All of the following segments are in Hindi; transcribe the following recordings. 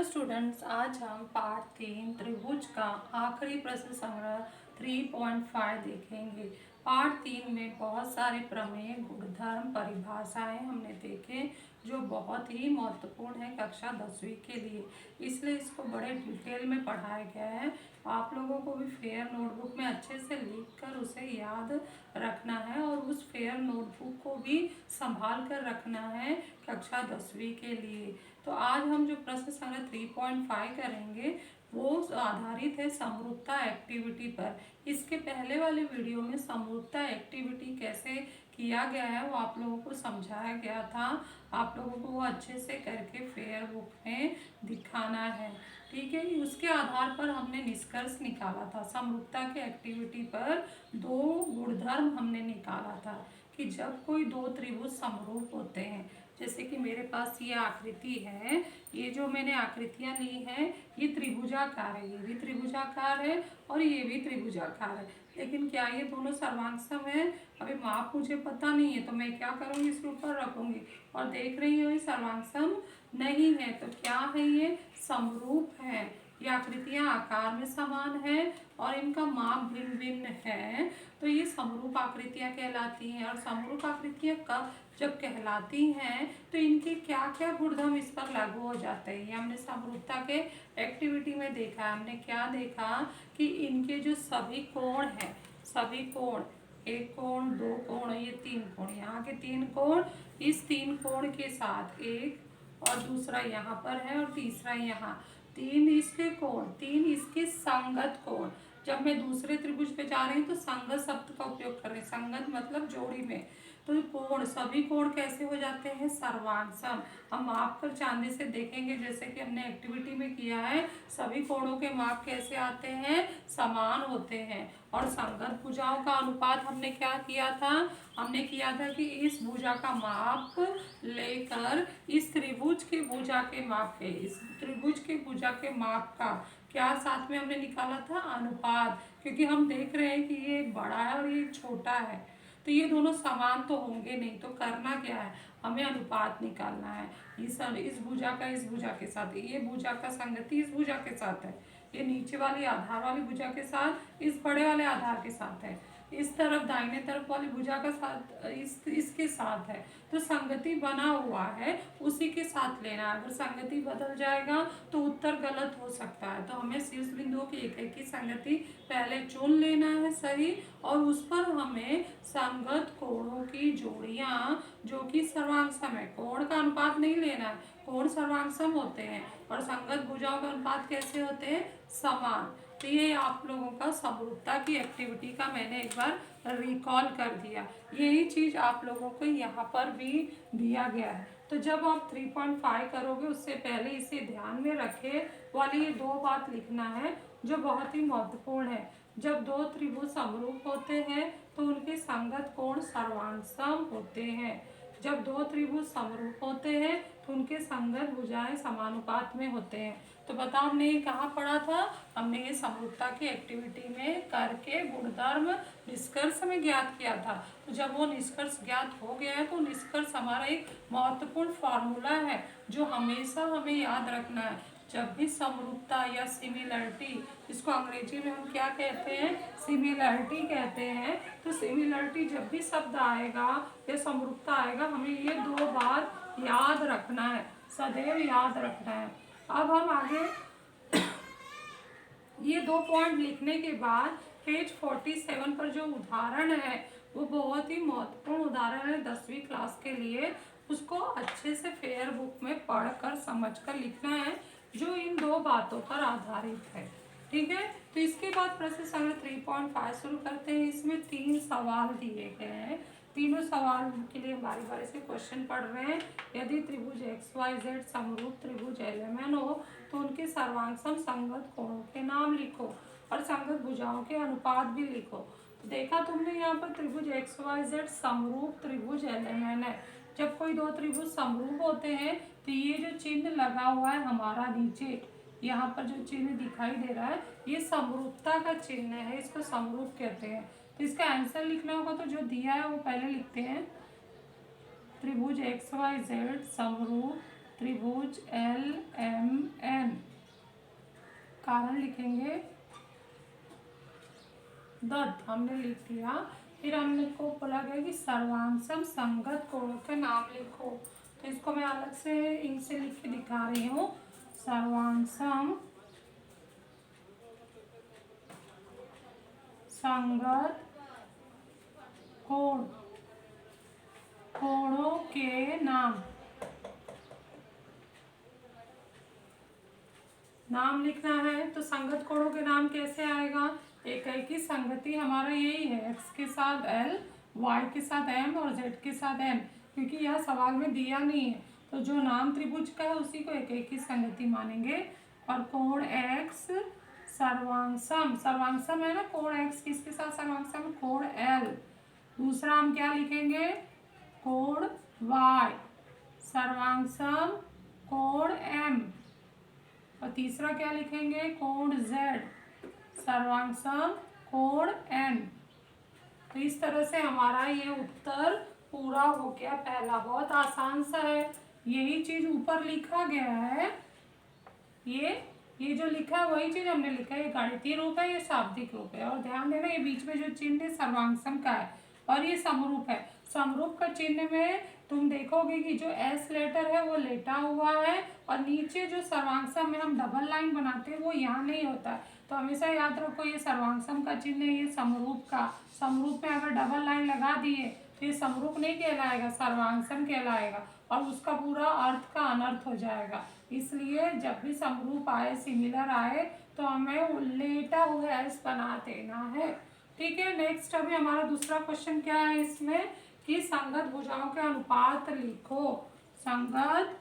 स्टूडेंट्स, आज हम पार्ट 3 त्रिभुज का आखिरी प्रश्न संग्रह 3.5 देखेंगे। पार्ट 3 में बहुत सारे प्रमेय, गुणधर्म, परिभाषाएं हमने देखे जो बहुत ही महत्वपूर्ण है कक्षा 10वीं के लिए, इसलिए इसको बड़े डिटेल में पढ़ाया गया है। आप लोगों को भी फेयर नोटबुक में अच्छे से लिख कर उसे याद रखना है और उस फेयर नोटबुक को भी संभाल कर रखना है कक्षा 10वीं के लिए। तो आज हम जो प्रश्न संग्रह 3.5 करेंगे वो आधारित है समरूपता एक्टिविटी पर। इसके पहले वाले वीडियो में समरूपता एक्टिविटी कैसे किया गया है वो आप लोगों को समझाया गया था। आप लोगों को वो अच्छे से करके फेयर बुक में दिखाना है, ठीक है। उसके आधार पर हमने निष्कर्ष निकाला था। समरूपता के एक्टिविटी पर दो गुणधर्म हमने निकाला था कि जब कोई दो त्रिभुज समरूप होते हैं, जैसे कि मेरे पास ये आकृति है, ये जो मैंने आकृतियां ली हैं ये त्रिभुजाकार है, ये भी त्रिभुजाकार है और ये भी त्रिभुजाकार है, लेकिन क्या ये दोनों सर्वांगसम है? अभी माप मुझे पता नहीं है, तो मैं क्या करूँगी, इसके ऊपर रखूंगी और देख रही हूँ ये सर्वांगसम नहीं है, तो क्या है, ये समरूप है। ये आकृतियां आकार में समान है और इनका माप भिन्न भिन्न है, तो ये समरूप आकृतियां कहलाती हैं। और समरूप आकृतियां कब जब कहलाती हैं तो इनके क्या क्या गुणधर्म इस पर लागू हो जाते हैं, ये हमने समरूपता के एक्टिविटी में देखा। हमने क्या देखा कि इनके जो सभी कोण हैं, सभी कोण, एक कोण, दो कोण, ये तीन कोण, यहाँ के तीन कोण, इस तीन कोण के साथ एक और दूसरा यहाँ पर है और तीसरा यहाँ, तीन इसके कोण, तीन इसके संगत कोण। जब मैं दूसरे त्रिभुज पे जा रही हूँ तो संगत शब्द का उपयोग कर रही हूँ। संगत मतलब जोड़ी में। तो कोण, सभी कोण कैसे हो जाते हैं? सर्वांगसम। हम माप कर चांदी से देखेंगे, जैसे कि हमने एक्टिविटी में किया है, सभी कोणों के माप कैसे आते हैं? समान होते हैं। और संगत भुजाओं का अनुपात हमने क्या किया था? हमने किया था कि इस भुजा का माप लेकर इस त्रिभुज के भुजा के माप के, इस त्रिभुज के भुजा के माप का क्या साथ में हमने निकाला था? अनुपात। क्योंकि हम देख रहे हैं कि ये एक बड़ा है और ये एक छोटा है, तो ये दोनों समान तो होंगे नहीं, तो करना क्या है, हमें अनुपात निकालना है। इस भुजा का इस भुजा के साथ, ये भुजा का संगति इस भुजा के साथ है, ये नीचे वाली आधार वाली भुजा के साथ इस बड़े वाले आधार के साथ है, इस तरफ दाहिने तरफ वाली भुजा का साथ इसके साथ है। तो संगति बना हुआ है, उसी के साथ लेना है। अगर संगति बदल जाएगा तो उत्तर गलत हो सकता है, तो हमें शीर्ष बिंदुओं की एक एक की संगति पहले चुन लेना है सही, और उस पर हमें संगत कोणों की जोड़ियां जो कि सर्वांगसम है, कोण का अनुपात नहीं लेना है, कोण सर्वांगसम होते हैं और संगत भुजाओं का अनुपात कैसे होते हैं? समान। तो ये आप लोगों का समरूपता की एक्टिविटी का मैंने एक बार रिकॉल कर दिया। यही चीज आप लोगों को यहाँ पर भी दिया गया है। तो जब आप 3.5 करोगे उससे पहले इसे ध्यान में रखे वाली ये दो बात लिखना है जो बहुत ही महत्वपूर्ण है। जब दो त्रिभुज समरूप होते हैं तो उनके संगत कोण सर्वांगसम होते हैं। जब दो त्रिभुज समरूप होते हैं तो उनके संगत भुजाएं समानुपात में होते हैं। तो बताओ हमने ये कहाँ पढ़ा था? हमने ये समरूपता की एक्टिविटी में करके गुणधर्म निष्कर्ष में ज्ञात किया था। तो जब वो निष्कर्ष ज्ञात हो गया है तो निष्कर्ष हमारा एक महत्वपूर्ण फॉर्मूला है जो हमेशा हमें याद रखना है। जब भी समरूपता या सिमिलरिटी, इसको अंग्रेजी में हम क्या कहते हैं? सिमिलरिटी कहते हैं। तो सिमिलरिटी जब भी शब्द आएगा या समरूपता आएगा, हमें ये दो बार याद रखना है, सदैव याद रखना है। अब हम आगे ये दो पॉइंट लिखने के बाद पेज 47 पर जो उदाहरण है वो बहुत ही महत्वपूर्ण उदाहरण है 10वीं क्लास के लिए। उसको अच्छे से फेयर बुक में पढ़कर समझकर लिखना है जो इन दो बातों पर आधारित है, ठीक है। तो इसके बाद प्रश्न संग्रह 3.5 शुरू करते हैं। इसमें 3 सवाल दिए गए हैं। तीनों सवाल के लिए बारी बारी से क्वेश्चन पढ़ रहे हैं। यदि त्रिभुज XYZ समरूप त्रिभुज LMN हो तो उनके सर्वांगसम संगत कोणों के नाम लिखो और संगत भुजाओं के अनुपात भी लिखो। तो देखा तुमने यहाँ पर त्रिभुज XYZ समरूप त्रिभुज LMN है। जब कोई दो त्रिभुज समरूप होते हैं तो ये जो चिन्ह लगा हुआ है हमारा नीचे, यहाँ पर जो चिन्ह दिखाई दे रहा है ये समरूपता का चिन्ह है, इसको समरूप कहते हैं। तो इसका आंसर लिखना होगा तो जो दिया है वो पहले लिखते हैं। त्रिभुज XYZ समरूप त्रिभुज LMN। कारण लिखेंगे दत्त, हमने लिख लिया। फिर हमने को बोला गया कि सर्वांगसम संगत कोणों के नाम लिखो, तो इसको मैं अलग से इंक से लिख के दिखा रही हूँ। सर्वांगसम संगत कोण, कोणों के नाम लिखना है। तो संगत कोणों के नाम कैसे आएगा? एकाएकी संगति हमारा यही है, x के साथ L, y के साथ M और z के साथ M, क्योंकि यह सवाल में दिया नहीं है। तो जो नाम त्रिभुज का है उसी को एकाएकी संगति मानेंगे। और कोण x सर्वांगसम, सर्वांगसम है ना कोण x, किसके साथ सर्वांगसम? कोण L। दूसरा हम क्या लिखेंगे? कोण y सर्वांगसम कोण M। और तीसरा क्या लिखेंगे? कोण Z सर्वांगसम कोण N। तो इस तरह से हमारा ये उत्तर पूरा हो गया पहला। बहुत आसान सा है, यही चीज ऊपर लिखा गया है। ये जो लिखा है वही चीज हमने लिखा है। ये गणितीय रूप है, ये शाब्दिक रूप है। और ध्यान देना ये बीच में जो चिन्ह है सर्वांगसम का है और ये समरूप है। समरूप का चिन्ह में तुम देखोगे कि जो S लेटर है वो लेटा हुआ है और नीचे जो सर्वांगसम में हम डबल लाइन बनाते हैं वो यहाँ नहीं होता है। तो हमेशा याद रखो ये सर्वांगसम का चिन्ह है, ये समरूप का। समरूप में अगर डबल लाइन लगा दिए तो ये समरूप नहीं कहलाएगा, सर्वांगसम कहलाएगा और उसका पूरा अर्थ का अनर्थ हो जाएगा। इसलिए जब भी समरूप आए, सिमिलर आए, तो हमें लेटा हुआ S बना देना है। ठीक है, नेक्स्ट अभी हमारा दूसरा क्वेश्चन क्या है इसमें कि संगत भुजाओं के अनुपात लिखो। संगत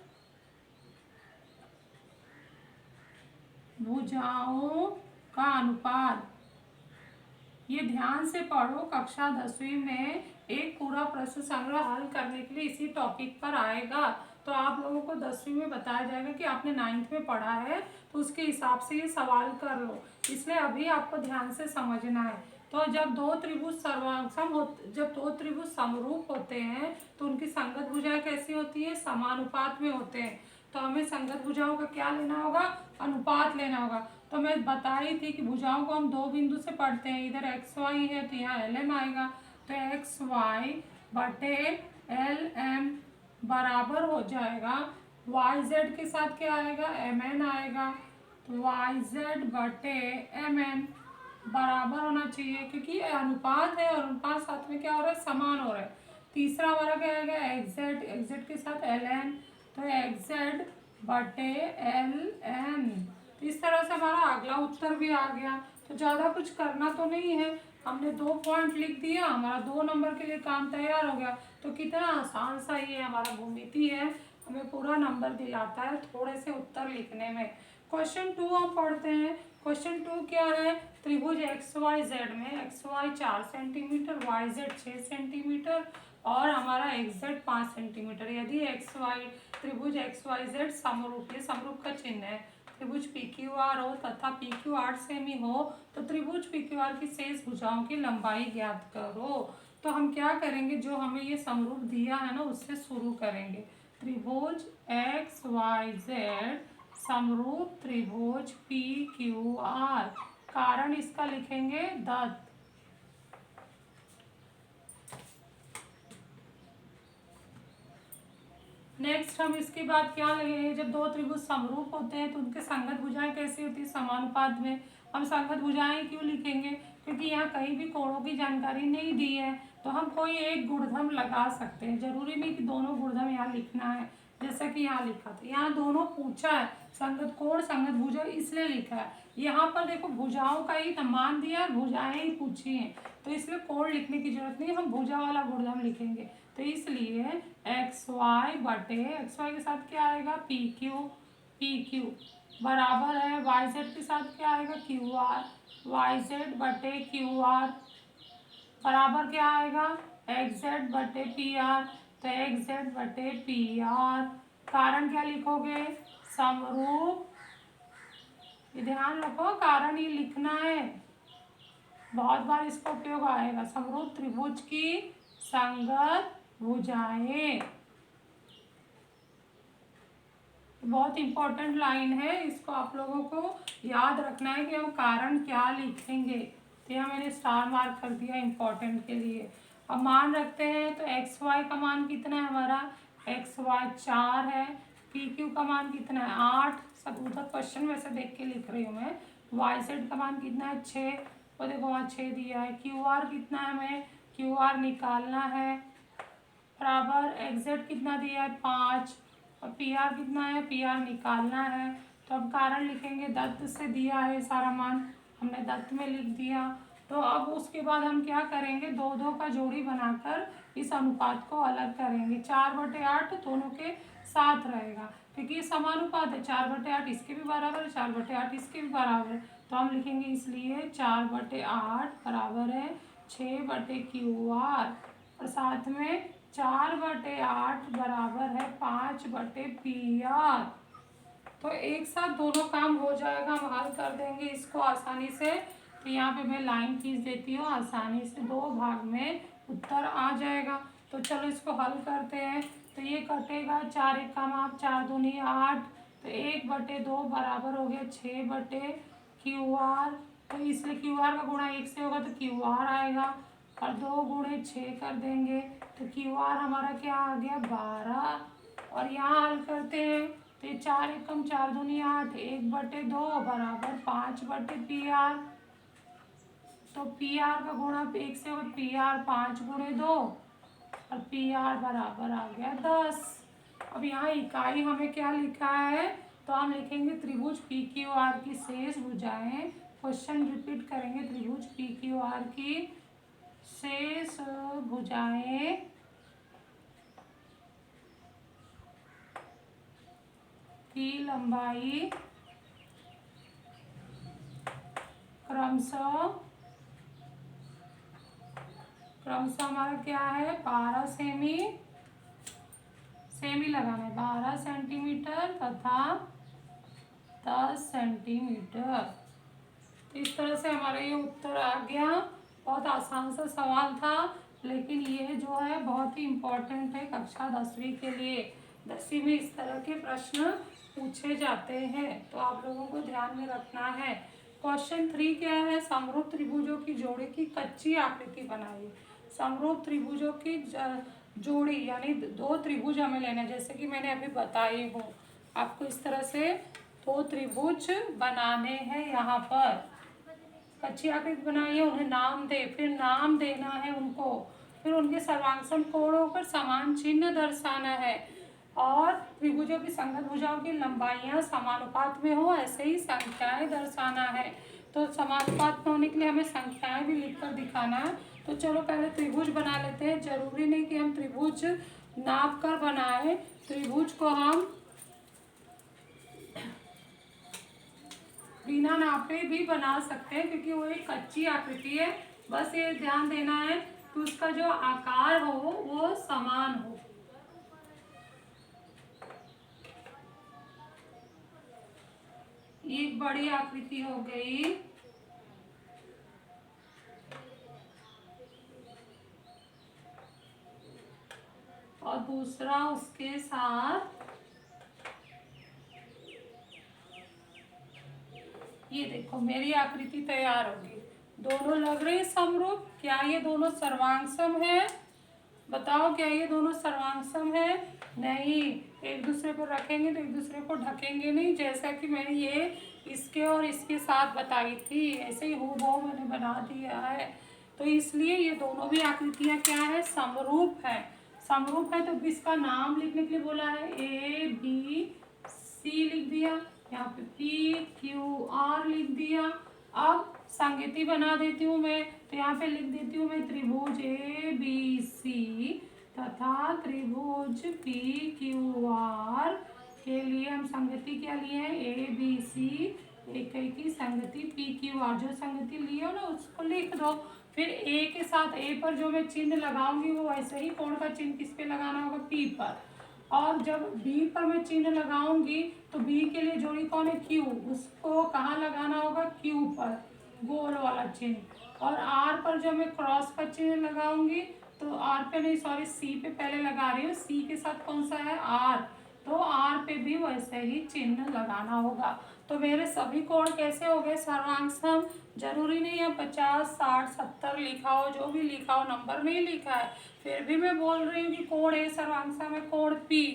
भुजाओं का अनुपात, ये ध्यान से पढ़ो। कक्षा 10वीं में एक पूरा प्रश्न संग्रह हल करने के लिए इसी टॉपिक पर आएगा। तो आप लोगों को 10वीं में बताया जाएगा कि आपने 9th में पढ़ा है, तो उसके हिसाब से ये सवाल कर लो। इसलिए अभी आपको ध्यान से समझना है। तो जब दो त्रिभुज सर्वांगसम होते, जब दो त्रिभुज समरूप होते हैं तो उनकी संगत भुजाएं कैसी होती है? समानुपात में होते हैं। तो हमें संगत भुजाओं का क्या लेना होगा? अनुपात लेना होगा। तो मैं बताई थी कि भुजाओं को हम दो बिंदु से पढ़ते हैं, इधर XY है तो यहाँ LM आएगा। तो XY बटे LM बराबर हो जाएगा YZ के साथ क्या आएगा? MN आएगा। तो YZ बटे MN बराबर होना चाहिए, क्योंकि अनुपात है और अनुपात साथ में क्या हो रहा है? समान हो रहा है। तीसरा हमारा क्या आएगा? XZ के साथ LN, तो XZ बटे LN। तो इस तरह से हमारा अगला उत्तर भी आ गया। तो ज़्यादा कुछ करना तो नहीं है, हमने 2 पॉइंट लिख दिया, हमारा 2 नंबर के लिए काम तैयार हो गया। तो कितना आसान सा ये हमारा भूमिति है, हमें पूरा नंबर दिलाता है थोड़े से उत्तर लिखने में। क्वेश्चन 2 हम पढ़ते हैं। क्वेश्चन 2 क्या है? त्रिभुज XYZ में XY 4 सेंटीमीटर, YZ 6 सेंटीमीटर और हमारा XZ 5 सेंटीमीटर। यदि XY त्रिभुज XYZ समरूप, ये समरूप का चिन्ह है, त्रिभुज PQR हो तथा PQ 8 सेमी हो तो त्रिभुज PQR की शेष भुजाओं की लंबाई ज्ञात करो। तो हम क्या करेंगे, जो हमें ये समरूप दिया है ना उससे शुरू करेंगे। त्रिभुज XYZ समरूप त्रिभुज PQR, कारण इसका लिखेंगे दत्त। नेक्स्ट हम इसके बाद क्या लेंगे? जब दो त्रिभुज समरूप होते हैं तो उनके संगत भुजाएं कैसी होती है? समानुपात में। हम संगत भुजाएं क्यों लिखेंगे? क्योंकि यहाँ कहीं भी कोणों की जानकारी नहीं दी है, तो हम कोई एक गुणधर्म लगा सकते हैं। जरूरी नहीं कि दोनों गुणधर्म यहाँ लिखना है, जैसा कि यहाँ लिखा था। यहाँ दोनों पूछा है, संगत कोण संगत भुजा, इसलिए लिखा है। यहाँ पर देखो भुजाओं का ही मान दिया और भुजाएं ही पूछी हैं, तो इसलिए कोण लिखने की जरूरत नहीं, हम भुजा वाला गुणधर्म लिखेंगे। तो इसलिए XY बटे XY के साथ क्या आएगा? PQ बराबर है YZ के साथ क्या आएगा? QR। YZ बटे QR बराबर क्या आएगा? XZ बटे PR। तो XZ बटे PR, कारण क्या लिखोगे? समरूप। ये ध्यान रखो, कारण ये लिखना है, बहुत बार इसका उपयोग आएगा। समरूप त्रिभुज की संगत भुजाएं। बहुत इंपॉर्टेंट लाइन है, इसको आप लोगों को याद रखना है कि हम कारण क्या लिखेंगे। तो यहाँ मैंने स्टार मार्क कर दिया इम्पोर्टेंट के लिए। अब मान रखते हैं तो एक्स वाई का मान कितना है हमारा, एक्स वाई 4 है। पी क्यू का मान कितना है 8, सब उधर क्वेश्चन वैसे देख के लिख रही हूँ मैं। वाई जेड का मान कितना है 6, और देखो वहाँ 6 दिया है। क्यू आर कितना है, हमें क्यू आर निकालना है, बराबर एक्स जेड कितना दिया है 5, और पी आर कितना है, पी आर निकालना है। तो अब कारण लिखेंगे, दत्त से दिया है सारा मान, हमने दत्त में लिख दिया। तो अब उसके बाद हम क्या करेंगे, 2 का जोड़ी बनाकर इस अनुपात को अलग करेंगे। 4/8 दोनों के साथ रहेगा, क्योंकि ये समानुपात है। 4/8 इसके भी बराबर है, 4/8 इसके भी बराबर है। तो हम लिखेंगे इसलिए 4/8 बराबर है 6/QR, और साथ में 4/8 बराबर है 5/PR। तो एक साथ दोनों काम हो जाएगा, हम हल कर देंगे इसको आसानी से। तो यहाँ पे मैं लाइन खींच देती हूँ, आसानी से 2 भाग में उत्तर आ जाएगा। तो चलो इसको हल करते हैं। तो ये कटेगा, 4 1 का माप, 4 दूनी 8, तो 1/2 बराबर हो गया 6/QR। तो इसलिए QR का गुणा 1 से होगा तो QR आएगा, और 2 गुणे 6 कर देंगे तो QR हमारा क्या आ गया 12। और यहाँ हल करते हैं तो ये 4 एकम 4 दूनी 8, 1/2 बराबर 5/PR। तो PR का गुणा 1 से होगा PR 5 × 2, और PR बराबर आ गया 10। अब यहाँ इकाई हमें क्या लिखा है, तो हम लिखेंगे त्रिभुज PQR की शेष भुजाएं। क्वेश्चन रिपीट करेंगे, त्रिभुज PQR की शेष भुजाएं की लंबाई क्रमशः हमारा क्या है 12 सेमी लगाना है, 12 सेंटीमीटर तथा 10 सेंटीमीटर। तो इस तरह से हमारा ये उत्तर आ गया। बहुत आसान सा सवाल था, लेकिन ये जो है बहुत ही इम्पोर्टेंट है कक्षा 10वीं के लिए। 10वीं में इस तरह के प्रश्न पूछे जाते हैं, तो आप लोगों को ध्यान में रखना है। क्वेश्चन 3 क्या है, समरूप त्रिभुजों की जोड़ी की कच्ची आकृति बनाइए। समरूप त्रिभुजों की जोड़ी यानी 2 त्रिभुज हमें लेना है, जैसे कि मैंने अभी बताई हूँ आपको। इस तरह से 2 त्रिभुज बनाने हैं। यहाँ पर कच्ची आकृति बनाइए, उन्हें नाम दे, फिर नाम देना है उनको, फिर उनके सर्वांगसम कोणों पर समान चिन्ह दर्शाना है, और त्रिभुजों की संगत भुजाओं की लंबाइयां समानुपात में हो ऐसे ही संख्याएं दर्शाना है। तो समानुपात में होने के लिए हमें संख्याएं भी लिखकर दिखाना है। तो चलो पहले त्रिभुज बना लेते हैं। जरूरी नहीं कि हम त्रिभुज नाप कर बनाए, त्रिभुज को हम बिना नापे भी बना सकते हैं, क्योंकि वो एक कच्ची आकृति है। बस ये ध्यान देना है कि उसका जो आकार हो वो समान हो। एक बड़ी आकृति हो गई, और दूसरा उसके साथ ये देखो मेरी आकृति तैयार होगी। दोनों लग रहे हैं समरूप। क्या ये दोनों सर्वांगसम है, बताओ क्या ये दोनों सर्वांगसम है? नहीं, एक दूसरे पर रखेंगे तो एक दूसरे को ढकेंगे नहीं। जैसा कि मैंने ये इसके और इसके साथ बताई थी, ऐसे ही हूबहू मैंने बना दिया है। तो इसलिए ये दोनों भी आकृतियां क्या है, समरूप है। समरूप है तो इसका नाम लिखने के लिए बोला है, ABC लिख दिया, यहाँ पे PQR लिख दिया। अब संगति बना देती हूँ मैं, तो यहाँ पे लिख देती हूँ मैं त्रिभुज ABC तथा त्रिभुज PQR के लिए हम संगति क्या लिए हैं, ABC, एक की संगति PQR। जो संगति लिए हो ना उसको लिख दो। फिर A के साथ A पर जो मैं चिन्ह लगाऊंगी वो वैसे ही कोण का चिन्ह किस पे लगाना होगा, P पर। और जब B पर मैं चिन्ह लगाऊंगी तो B के लिए जोड़ी कौन है, Q, उसको कहाँ लगाना होगा, Q पर, गोल वाला चिन्ह। और R पर जब मैं क्रॉस का चिन्ह लगाऊंगी तो R पे नहीं, सॉरी C पे पहले लगा रही हूँ, C के साथ कौन सा है R, तो R पे भी वैसे ही चिन्ह लगाना होगा। तो मेरे सभी कोण कैसे हो गए सर्वांग। जरूरी नहीं है 50, 60, 70 लिखा हो, जो भी लिखा हो, नंबर नहीं लिखा है, फिर भी मैं बोल रही हूँ कि कोण ए सर्वांग में कोण पी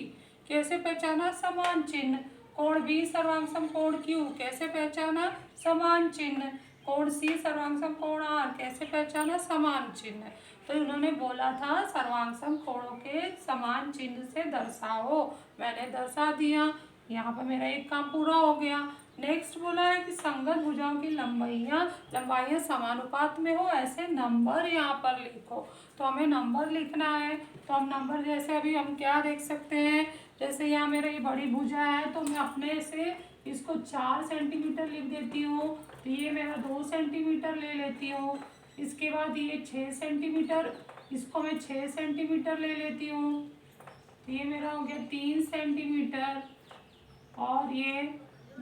कैसे पहचाना, समान चिन्ह। कोण बी सर्वांग कोण क्यू कैसे पहचाना, समान चिन्ह। कोण सी सर्वांग कोण आर कैसे पहचाना, समान चिन्ह। तो उन्होंने बोला था सर्वांग कोणों के समान चिन्ह से दर्शाओ, मैंने दर्शा दिया। यहाँ पर मेरा एक काम पूरा हो गया। नेक्स्ट बोला है कि संगत भुजाओं की लंबाइयाँ समानुपात में हो ऐसे नंबर यहाँ पर लिखो। तो हमें नंबर लिखना है। तो हम नंबर जैसे अभी हम क्या देख सकते हैं, जैसे यहाँ मेरा ये बड़ी भुजा है तो मैं अपने से इसको 4 सेंटीमीटर लिख देती हूँ। तो ये मेरा 2 सेंटीमीटर ले लेती हूँ। इसके बाद ये 6 सेंटीमीटर, इसको मैं 6 सेंटीमीटर ले लेती हूँ। तो ये मेरा हो गया 3 सेंटीमीटर और ये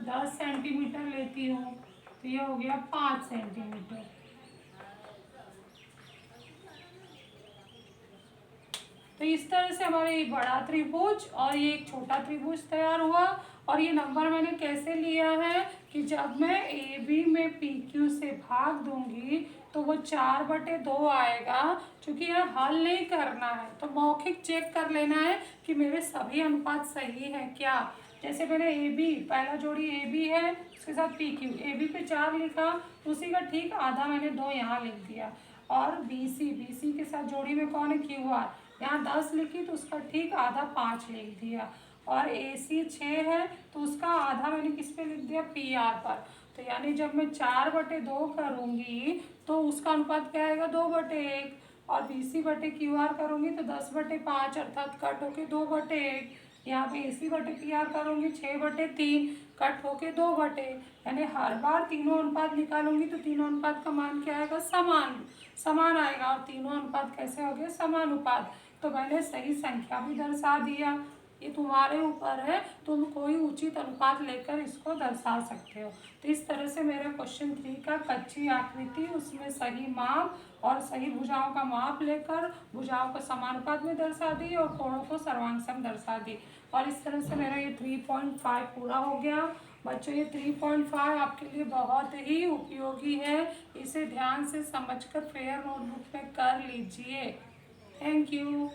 10 सेंटीमीटर लेती हूँ। तो ये हो गया 5 सेंटीमीटर। तो इस तरह से हमारा ये बड़ा त्रिभुज और ये एक छोटा त्रिभुज तैयार हुआ। और ये नंबर मैंने कैसे लिया है कि जब मैं ए बी में पी क्यू से भाग दूंगी तो वो 4/2 आएगा। क्योंकि यह हल नहीं करना है तो मौखिक चेक कर लेना है कि मेरे सभी अनुपात सही है क्या। जैसे मैंने ए बी, पहला जोड़ी ए बी है उसके साथ पी क्यू, ए बी पे 4 लिखा, उसी का ठीक आधा मैंने 2 यहाँ लिख दिया। और बी सी के साथ जोड़ी में कौन है, क्यू आर, यहाँ 10 लिखी तो उसका ठीक आधा 5 लिख दिया। और ए सी 6 है तो उसका आधा मैंने किस पे लिख दिया, पी आर पर। तो यानी जब मैं 4/2 करूँगी तो उसका अनुपात क्या आएगा, 2/1। और बी सी बटे क्यू आर करूँगी तो 10/5 अर्थात कट होके 2/1। यहाँ पे ए सी बटे पी आर करूँगी 6/3 कट होके 2/1। यानी हर बार तीनों अनुपात निकालूंगी तो तीनों अनुपात का मान क्या आएगा, समान आएगा। और तीनों अनुपात कैसे हो गए, समानुपात। तो मैंने सही संख्या भी दर्शा दिया। ये तुम्हारे ऊपर है, तुम कोई उचित अनुपात लेकर इसको दर्शा सकते हो। तो इस तरह से मेरा क्वेश्चन 3 का कच्ची आकृति, उसमें सही माप और सही भुजाओं का माप लेकर भुजाओं को समानुपात में दर्शा दी और कोणों को सर्वांग दर्शा दी। और इस तरह से मेरा ये 3.5 पूरा हो गया। बच्चों ये 3.5 आपके लिए बहुत ही उपयोगी है, इसे ध्यान से समझकर फेयर नोटबुक में कर लीजिए। Thank you.